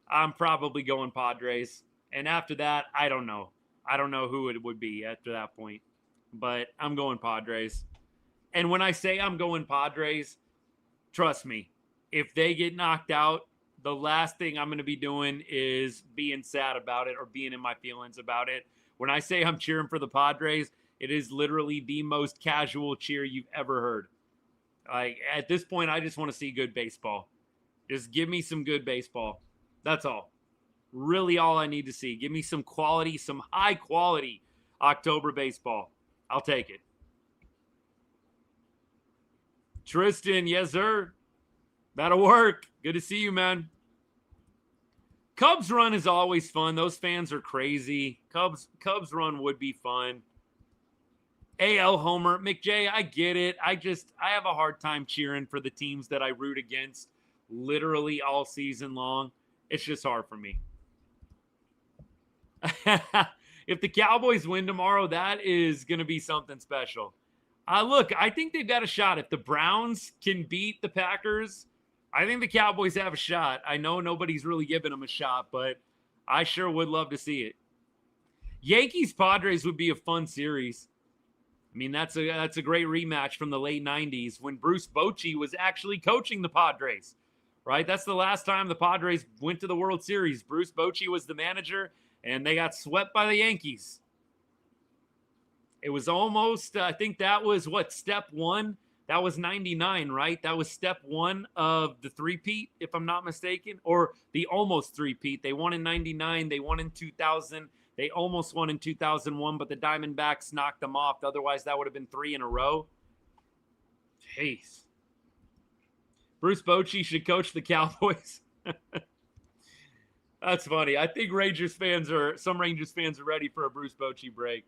I'm probably going Padres. And after that, I don't know. I don't know who it would be after that point. But I'm going Padres. And when I say I'm going Padres, trust me, if they get knocked out, the last thing I'm going to be doing is being sad about it or being in my feelings about it. When I say I'm cheering for the Padres, it is literally the most casual cheer you've ever heard. Like, at this point, I just want to see good baseball. Just give me some good baseball. That's all. Really all I need to see. Give me some quality, some high quality October baseball. I'll take it. Tristan, yes, sir. That'll work. Good to see you, man. Cubs run is always fun. Those fans are crazy. Cubs run would be fun. AL Homer. McJ, I get it. I have a hard time cheering for the teams that I root against literally all season long. It's just hard for me. If the Cowboys win tomorrow, that is going to be something special. Look, I think they've got a shot. If the Browns can beat the Packers, I think the Cowboys have a shot. I know nobody's really giving them a shot, but I sure would love to see it. Yankees-Padres would be a fun series. I mean, that's a great rematch from the late 90s when Bruce Bochy was actually coaching the Padres, right? That's the last time the Padres went to the World Series. Bruce Bochy was the manager, and they got swept by the Yankees. It was almost, I think that was step one? That was 99, right? That was step one of the three-peat, if I'm not mistaken, or the almost three-peat. They won in 99. They won in 2000. They almost won in 2001, but the Diamondbacks knocked them off. Otherwise, that would have been 3 in a row. Jeez. Bruce Bochy should coach the Cowboys. That's funny. I think some Rangers fans are ready for a Bruce Bochy break.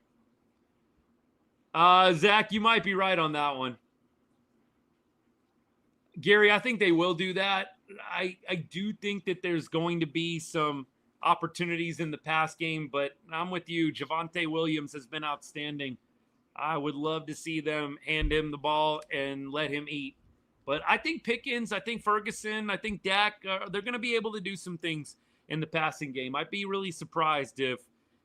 Zach, you might be right on that one. Gary, I think they will do that. I do think that there's going to be some opportunities in the pass game, but I'm with you. Javonte Williams has been outstanding. I would love to see them hand him the ball and let him eat. But I think Pickens, I think Ferguson, I think Dak, they're going to be able to do some things in the passing game. I'd be really surprised if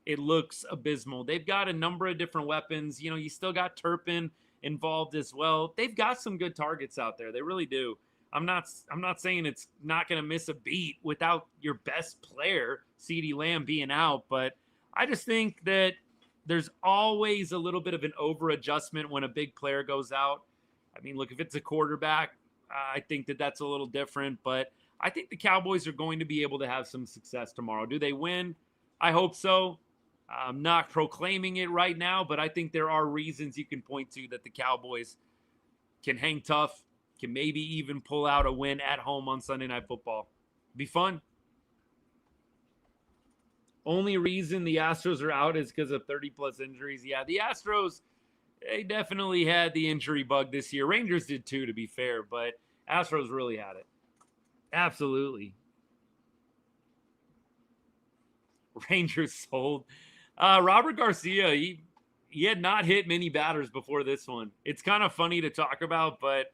it looks abysmal. They've got a number of different weapons. You know, you still got Turpin involved as well. They've got some good targets out there. They really do. I'm not saying it's not going to miss a beat without your best player, CeeDee Lamb, being out, but I just think that there's always a little bit of an over-adjustment when a big player goes out. I mean, look, if it's a quarterback, I think that's a little different, but I think the Cowboys are going to be able to have some success tomorrow. Do they win? I hope so. I'm not proclaiming it right now, but I think there are reasons you can point to that the Cowboys can hang tough, can maybe even pull out a win at home on Sunday Night Football. Be fun. Only reason the Astros are out is because of 30-plus injuries. Yeah, the Astros, they definitely had the injury bug this year. Rangers did too, to be fair, but Astros really had it. Absolutely. Rangers sold. Robert Garcia, he had not hit many batters before this one. It's kind of funny to talk about, but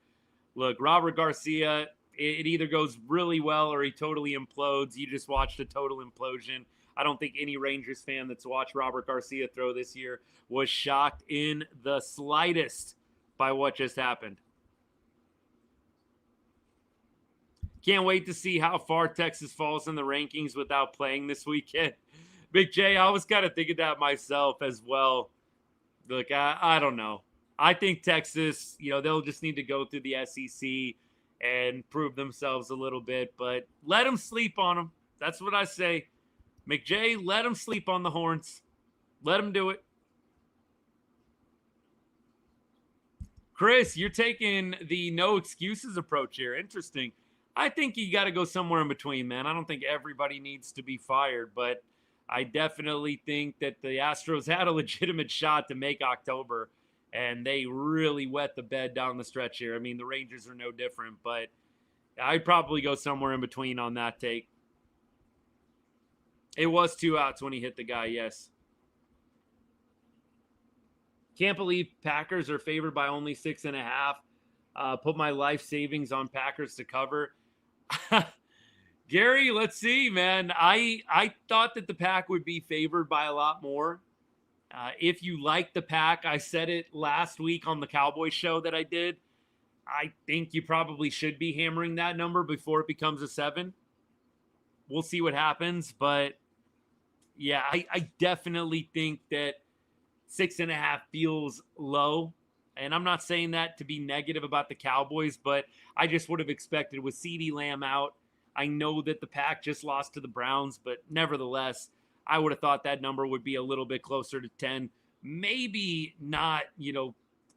look, Robert Garcia, it either goes really well or he totally implodes. You just watched a total implosion. I don't think any Rangers fan that's watched Robert Garcia throw this year was shocked in the slightest by what just happened. Can't wait to see how far Texas falls in the rankings without playing this weekend. Big J, I was kind of thinking that myself as well. Look, I don't know. I think Texas, they'll just need to go through the SEC and prove themselves a little bit, but let them sleep on them. That's what I say. McJ, let them sleep on the Horns. Let them do it. Chris, you're taking the no excuses approach here. Interesting. I think you got to go somewhere in between, man. I don't think everybody needs to be fired, but I definitely think that the Astros had a legitimate shot to make October, and they really wet the bed down the stretch here. I mean, the Rangers are no different, but I'd probably go somewhere in between on that take. It was 2 outs when he hit the guy, yes. Can't believe Packers are favored by only 6.5. Put my life savings on Packers to cover. Gary, let's see, man. I thought that the Pack would be favored by a lot more. If you like the Pack, I said it last week on the Cowboys show that I did. I think you probably should be hammering that number before it becomes a 7. We'll see what happens. But, yeah, I definitely think that 6.5 feels low. And I'm not saying that to be negative about the Cowboys, but I just would have expected with CeeDee Lamb out. I know that the Pack just lost to the Browns, but nevertheless, I would have thought that number would be a little bit closer to 10. Maybe not,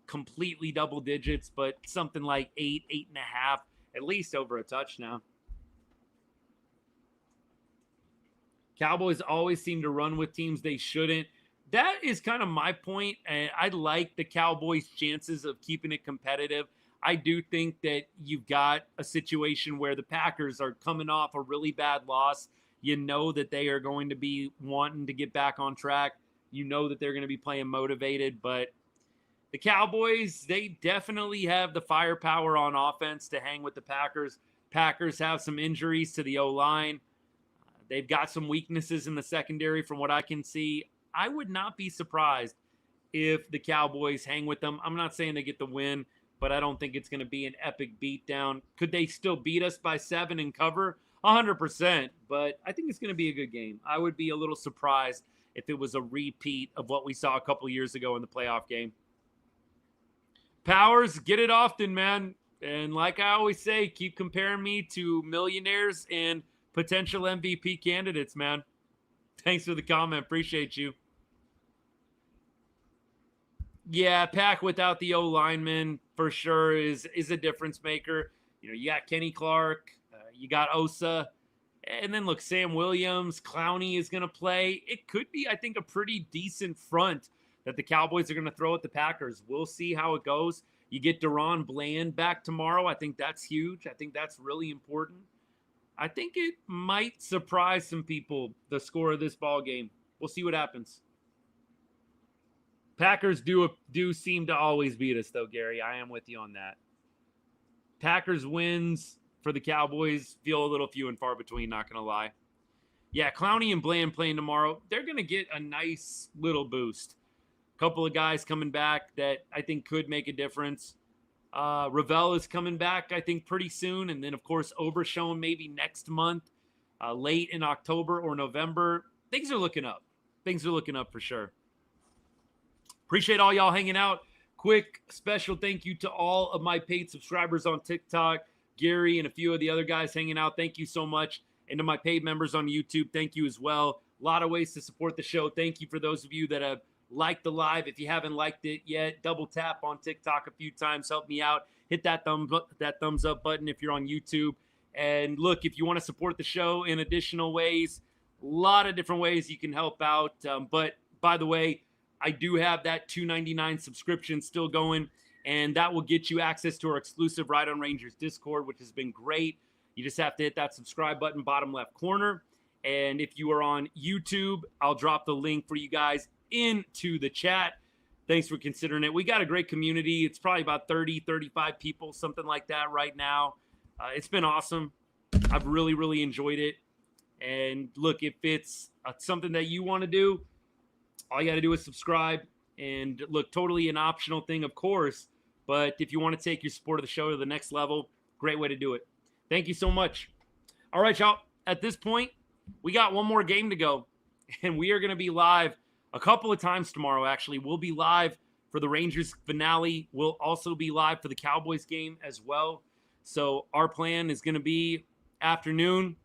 completely double digits, but something like 8, 8.5, at least over a touchdown. Cowboys always seem to run with teams they shouldn't. That is kind of my point, and I like the Cowboys' chances of keeping it competitive. I do think that you've got a situation where the Packers are coming off a really bad loss. You know that they are going to be wanting to get back on track. You know that they're going to be playing motivated, but the Cowboys, they definitely have the firepower on offense to hang with the Packers. Packers have some injuries to the O-line. They've got some weaknesses in the secondary from what I can see. I would not be surprised if the Cowboys hang with them. I'm not saying they get the win, but I don't think it's going to be an epic beatdown. Could they still beat us by 7 and cover? 100%, but I think it's going to be a good game. I would be a little surprised if it was a repeat of what we saw a couple years ago in the playoff game. Powers, get it often, man. And like I always say, keep comparing me to millionaires and potential MVP candidates, man. Thanks for the comment. Appreciate you. Yeah, Pack without the O-lineman for sure is a difference maker. You got Kenny Clark, you got Osa, and then look, Sam Williams, Clowney is going to play. It could be, I think, a pretty decent front that the Cowboys are going to throw at the Packers. We'll see how it goes. You get Deron Bland back tomorrow. I think that's huge. I think that's really important. I think it might surprise some people, the score of this ball game. We'll see what happens. Packers do seem to always beat us, though, Gary. I am with you on that. Packers wins for the Cowboys feel a little few and far between, not going to lie. Yeah, Clowney and Bland playing tomorrow. They're going to get a nice little boost. Couple of guys coming back that I think could make a difference. Ravel is coming back, I think, pretty soon. And then, of course, Obershone maybe next month, late in October or November. Things are looking up. Things are looking up for sure. Appreciate all y'all hanging out. Quick special thank you to all of my paid subscribers on TikTok, Gary, and a few of the other guys hanging out. Thank you so much. And to my paid members on YouTube, thank you as well. A lot of ways to support the show. Thank you for those of you that have liked the live. If you haven't liked it yet, double tap on TikTok a few times. Help me out. Hit that thumbs up button if you're on YouTube. And look, if you want to support the show in additional ways, a lot of different ways you can help out. But by the way, I do have that $2.99 subscription still going, and that will get you access to our exclusive Right on Rangers Discord, which has been great. You just have to hit that subscribe button, bottom left corner. And if you are on YouTube, I'll drop the link for you guys into the chat. Thanks for considering it. We got a great community. It's probably about 30, 35 people, something like that right now. It's been awesome. I've really, really enjoyed it. And look, if it's something that you want to do, all you got to do is subscribe. And look, totally an optional thing, of course. But if you want to take your support of the show to the next level, great way to do it. Thank you so much. All right, y'all. At this point, we got one more game to go. And we are going to be live a couple of times tomorrow, actually. We'll be live for the Rangers finale. We'll also be live for the Cowboys game as well. So our plan is going to be afternoon,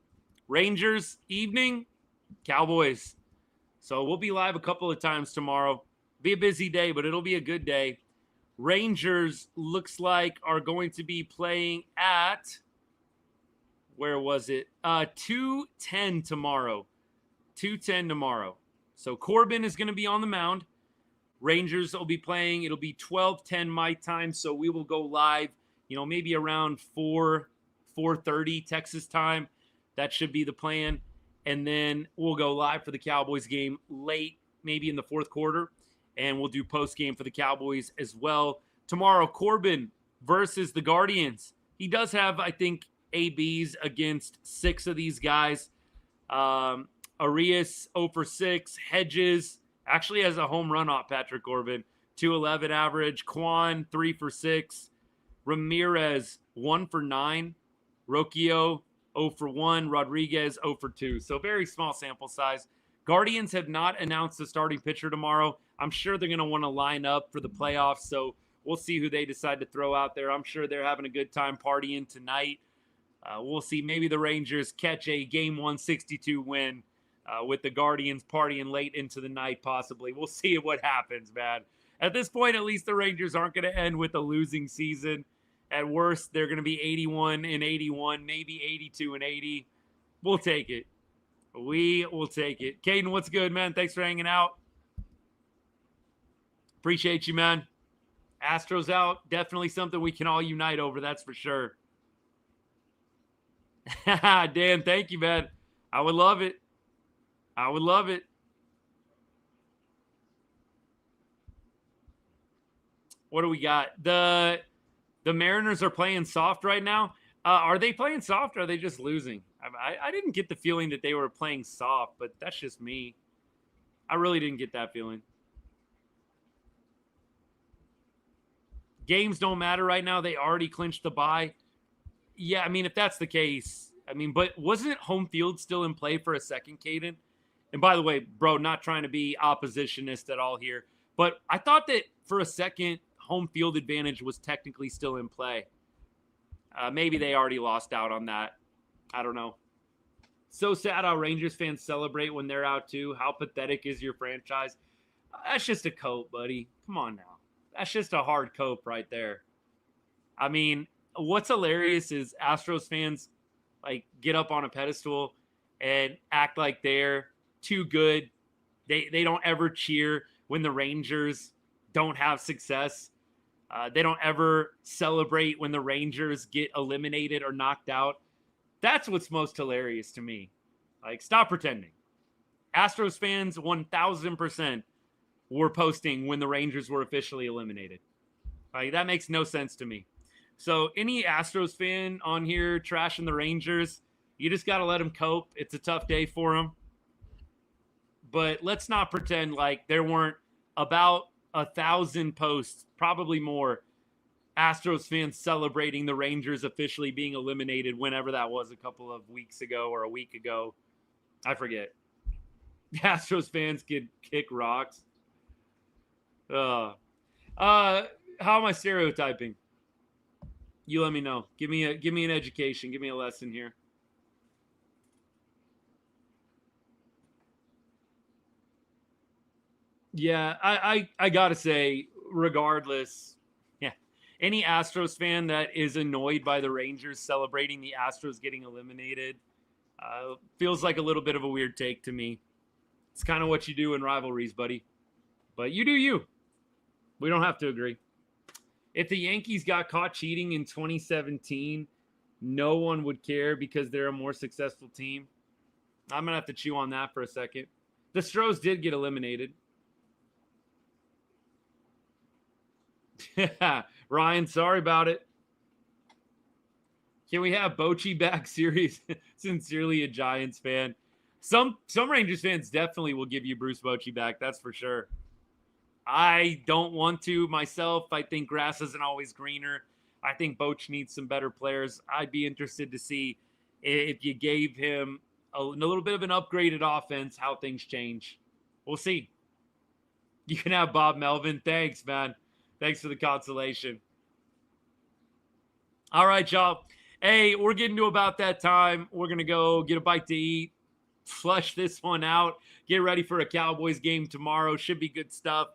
Rangers, evening, Cowboys. So we'll be live a couple of times tomorrow. Be a busy day, but it'll be a good day. Rangers looks like are going to be playing at, where was it? 2:10 tomorrow. 2:10 tomorrow. So Corbin is going to be on the mound. Rangers will be playing. It'll be 12:10 my time, so we will go live, maybe around 4:30 Texas time. That should be the plan. And then we'll go live for the Cowboys game late, maybe in the fourth quarter. And we'll do post-game for the Cowboys as well. Tomorrow, Corbin versus the Guardians. He does have, I think, ABs against 6 of these guys. Arias 0 for 6. Hedges Actually has a home run off Patrick Corbin. 211 average. Quan, 3 for 6. Ramirez, 1 for 9. Rocchio, 0 for 1. Rodriguez, 0 for 2. So very small sample size. Guardians have not announced the starting pitcher tomorrow. I'm sure they're going to want to line up for the playoffs, so we'll see who they decide to throw out there. I'm sure they're having a good time partying tonight. We'll see. Maybe the Rangers catch a Game 162 win with the Guardians partying late into the night, possibly. We'll see what happens, man. At this point, at least the Rangers aren't going to end with a losing season. At worst, they're going to be 81-81, maybe 82-80. We'll take it. We will take it. Caden, what's good, man? Thanks for hanging out. Appreciate you, man. Astros out. Definitely something we can all unite over, that's for sure. Dan, thank you, man. I would love it. I would love it. What do we got? The Mariners are playing soft right now. Are they playing soft or are they just losing? I didn't get the feeling that they were playing soft, but that's just me. I really didn't get that feeling. Games don't matter right now. They already clinched the bye. Yeah, I mean, if that's the case, I mean, but wasn't home field still in play for a second, Caden? And by the way, bro, not trying to be oppositionist at all here, but I thought that for a second, home field advantage was technically still in play. Maybe they already lost out on that. I don't know. So sad how Rangers fans celebrate when they're out too. How pathetic is your franchise? That's just a cope, buddy. Come on now. That's just a hard cope right there. I mean, what's hilarious is Astros fans like get up on a pedestal and act like they're too good. They don't ever cheer when the Rangers don't have success. They don't ever celebrate when the Rangers get eliminated or knocked out. That's what's most hilarious to me. Like, stop pretending. Astros fans 1,000% were posting when the Rangers were officially eliminated. Like, that makes no sense to me. So any Astros fan on here trashing the Rangers, you just got to let them cope. It's a tough day for them. But let's not pretend like there weren't about 1,000 posts, probably more, Astros fans celebrating the Rangers officially being eliminated whenever that was, a couple of weeks ago or a week ago. I forget. Astros fans could kick rocks. How am I stereotyping? You let me know. Give me an education. Give me a lesson here. Yeah, I gotta say, regardless, yeah, any Astros fan that is annoyed by the Rangers celebrating the Astros getting eliminated feels like a little bit of a weird take to me. It's kind of what you do in rivalries, buddy. But you do you. We don't have to agree. If the Yankees got caught cheating in 2017, no one would care because they're a more successful team. I'm going to have to chew on that for a second. The Stros did get eliminated. Ryan, sorry about it. Can we have Bochy back series? Sincerely a Giants fan. Some Rangers fans definitely will give you Bruce Bochy back. That's for sure. I don't want to myself. I think grass isn't always greener. I think Boch needs some better players. I'd be interested to see if you gave him a little bit of an upgraded offense, how things change. We'll see. You can have Bob Melvin. Thanks, man. Thanks for the consolation. All right, y'all. Hey, we're getting to about that time. We're going to go get a bite to eat, flush this one out, get ready for a Cowboys game tomorrow. Should be good stuff.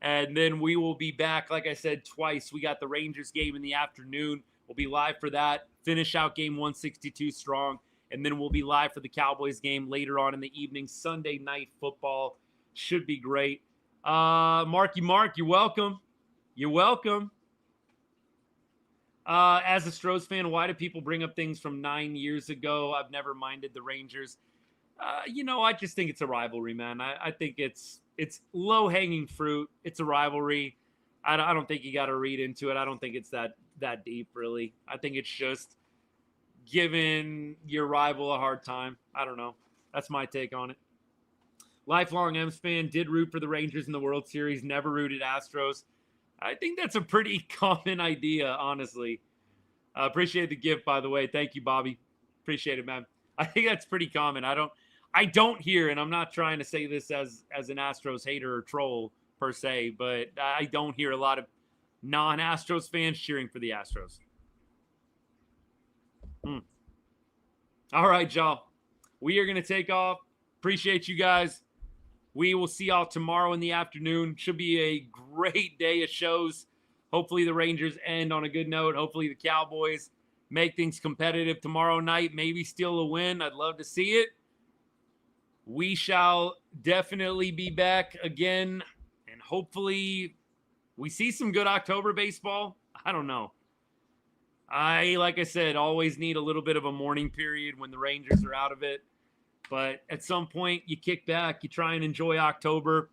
And then we will be back, like I said, twice. We got the Rangers game in the afternoon. We'll be live for that. Finish out game 162 strong. And then we'll be live for the Cowboys game later on in the evening. Sunday night football should be great. Marky Mark, you're welcome. You're welcome. As a Stros fan, why do people bring up things from 9 years ago? I've never minded the Rangers. I just think it's a rivalry, man. I think it's low-hanging fruit. It's a rivalry. I don't think you got to read into it. I don't think it's that deep, really. I think it's just giving your rival a hard time. I don't know. That's my take on it. lifelong M's fan, did root for the Rangers in the World Series, never rooted Astros. I think that's a pretty common idea, honestly. Appreciate the gift, by the way. Thank you, Bobby. Appreciate it, man. I think that's pretty common. I don't hear, and I'm not trying to say this as an Astros hater or troll per se, but I don't hear a lot of non-Astros fans cheering for the Astros. All right, y'all. We are going to take off. Appreciate you guys. We will see y'all tomorrow in the afternoon. Should be a great day of shows. Hopefully the Rangers end on a good note. Hopefully the Cowboys make things competitive tomorrow night. Maybe steal a win. I'd love to see it. We shall definitely be back again. And hopefully we see some good October baseball. I don't know. Like I said, always need a little bit of a mourning period when the Rangers are out of it. But at some point, you kick back, you try and enjoy October,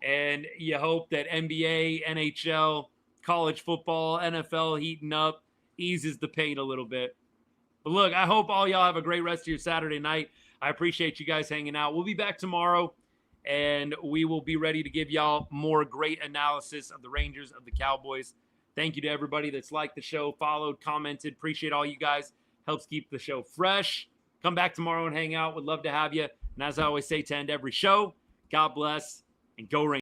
and you hope that NBA, NHL, college football, NFL heating up eases the pain a little bit. But look, I hope all y'all have a great rest of your Saturday night. I appreciate you guys hanging out. We'll be back tomorrow, and we will be ready to give y'all more great analysis of the Rangers, of the Cowboys. Thank you to everybody that's liked the show, followed, commented. Appreciate all you guys. Helps keep the show fresh. Come back tomorrow and hang out. Would love to have you. And as I always say to end every show, God bless and go Rangers.